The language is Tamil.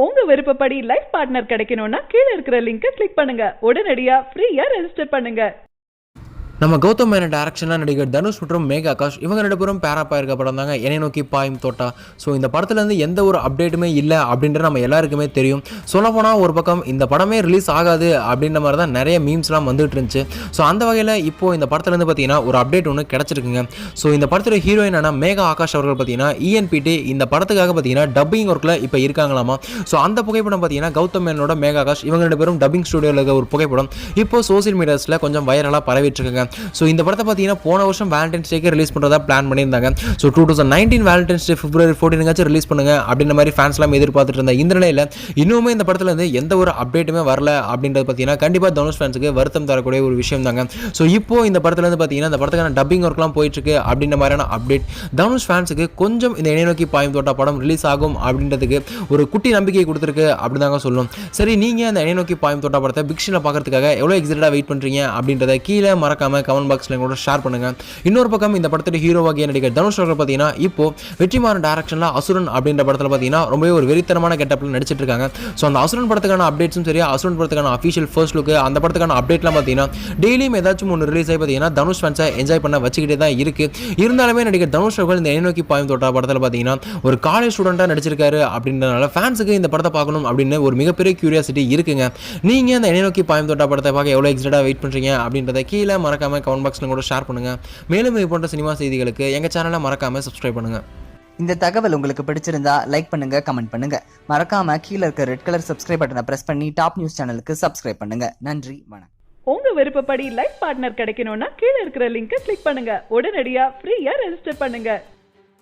உங்க விருப்பப்படி லைஃப் பார்ட்னர் கிடைக்கணும்னா கீழ இருக்கிற லிங்கை கிளிக் பண்ணுங்க. உடனடியா ஃப்ரீயா ரெஜிஸ்டர் பண்ணுங்க. நம்ம கௌதம் மேனன் டைரக்ஷனில் நடிகர் தனுஷ் மற்றும் மேகா ஆகாஷ் இவங்க 2 பேரும் பேராப்பாக இருக்க படம் தாங்க என்னை நோக்கி பாயும் தோட்டா. ஸோ இந்த படத்துலேருந்து எந்த ஒரு அப்டேட்டுமே இல்லை அப்படின்ற நம்ம எல்லாருக்குமே தெரியும். சொல்லப்போனால் ஒரு பக்கம் இந்த படமே ரிலீஸ் ஆகாது அப்படின்ற மாதிரி தான் நிறைய மீம்ஸ்லாம் வந்துட்டு இருந்துச்சு. ஸோ அந்த வகையில் இப்போது இந்த படத்துலேருந்து பார்த்தீங்கன்னா ஒரு அப்டேட் ஒன்று கிடச்சிருக்குங்க. ஸோ இந்த படத்தோட ஹீரோயினான மேகா ஆகாஷ் அவர்கள் பார்த்தீங்கன்னா ENPT இந்த படத்துக்காக பார்த்தீங்கன்னா டப்பிங் ஒர்க்கில் இப்போ இருக்காங்களாமா. ஸோ அந்த புகைப்படம் பார்த்தீங்கன்னா கௌதம் மேனனோட மேகா ஆகாஷ் இவங்க 2 பேரும் டப்பிங் ஸ்டுடியோவில் இருக்க ஒரு புகைப்படம் இப்போ சோசியல் மீடியாஸில் கொஞ்சம் வைரலாக பரவிட்டு இருக்குங்க. ஸோ இந்த படத்தை பார்த்தீங்கன்னா போன வருஷம் வேலண்டைன்ஸ் டேக்கு ரிலீஸ் பண்ணுறதா பிளான் பண்ணியிருந்தாங்க. ஸோ 2019 வேலண்டைன்ஸ் டே February 14 ரிலீஸ் பண்ணுங்க அப்படின்ற மாதிரி ஃபேன்ஸ்லாம் எதிர்பார்த்துட்டு இருந்த இந்த நிலையில் இன்னுமே இந்த படத்துல இருந்து எந்த ஒரு அப்டேட்டுமே வரல அப்படின்றது பார்த்தீங்கன்னா கண்டிப்பாக தனுஷ் ஃபேன்ஸுக்கு வருத்தம் தரக்கூடிய ஒரு விஷயம் தாங்க. ஸோ இப்போ இந்த படத்துல இருந்து பார்த்தீங்கன்னா இந்த படத்துக்கான டப்பிங் ஒர்க்லாம் போயிட்டு இருக்கு அப்படின்ற மாதிரியான அப்டேட் தனுஷ் ஃபேன்ஸுக்கு கொஞ்சம் இந்த என்னை நோக்கி பாயும் தோட்டா படம் ரிலீஸ் ஆகும் அப்படின்றதுக்கு ஒரு குட்டி நம்பிக்கை கொடுத்துருக்கு அப்படிதாங்க சொல்லணும். சரி, நீங்கள் அந்த என்னை நோக்கி பாயும் தோட்டா படத்தை பிக்ஷனில் பார்க்கறதுக்காக எவ்வளோ எக்ஸைட்டடாக வெயிட் பண்ணுறீங்க அப்படின்றத கீழே மறக்காம கமெண்ட் பாக்ஸ்ல கூட ஷேர் பண்ணுங்க. இன்னொரு பக்கம் இந்த படத்தோட ஹீரோவாகிய நடிகர் தனுஷ் அவர்கள் பார்த்தீங்கன்னா இப்போ வெற்றிமாறன் டைரக்ஷன்ல அசுரன் அப்படின்ற படத்தில் பார்த்தீங்கன்னா ரொம்பவே ஒரு வெறித்தனமான கெட்டப்ல நடிச்சிட்டு இருக்காங்க. ஸோ அந்த அசுரன் படத்துக்கான அப்டேட்ஸும் சரி, அசுரன் படத்துக்கான அஃபிஷியல் ஃபர்ஸ்ட் லுக், அந்த படத்துக்கான அப்டேட்லாம் பார்த்தீங்கன்னா டெய்லியும் ஏதாச்சும் ஒன்று ரிலீஸ் ஆகி பார்த்தீங்கன்னா தனுஷ் ஃபேன்ஸை என்ஜாய் பண்ண வச்சுக்கிட்டே தான் இருக்கு. இருந்தாலுமே நடிகர் தனுஷ் அவர்கள் இந்த என்னை நோக்கி பாயும் தோட்டா படத்தில் பார்த்தீங்கன்னா ஒரு காலேஜ் ஸ்டூடெண்டாக நடிச்சிருக்காரு அப்படின்றதுனால ஃபேன்ஸுக்கு இந்த படத்தை பார்க்கணும் அப்படின்னு ஒரு மிகப்பெரிய கியூரியாசிட்டி இருக்குங்க. நீங்க அந்த என்னை நோக்கி பாயும் தோட்டா படத்தை பார்க்க எவ்வளோ எக்ஸைட்டடாக வெயிட் பண்றீங்க அப்படின்றத கீழே மறக்காம கமெண்ட் பாக்ஸ்ல கூட ஷேர் பண்ணுங்க. மேலும் இது போன்ற சினிமா செய்திகளுக்கு எங்க சேனலை மறக்காம சப்ஸ்கிரைப் பண்ணுங்க. இந்த தகவல் உங்களுக்கு பிடிச்சிருந்தா லைக் பண்ணுங்க, கமெண்ட் பண்ணுங்க. மறக்காம கீழே இருக்க ரெட் கலர் சப்ஸ்கிரைப் பட்டனை பிரஸ் பண்ணி டாப் நியூஸ் சேனலுக்கு சப்ஸ்கிரைப் பண்ணுங்க. நன்றி, வணக்கம். உங்க விருப்பப்படி லைஃப் பார்ட்னர் கிடைக்கணும்னா கீழ இருக்கிற லிங்கை கிளிக் பண்ணுங்க. உடனடியா ஃப்ரீயா ரெஜிஸ்டர் பண்ணுங்க.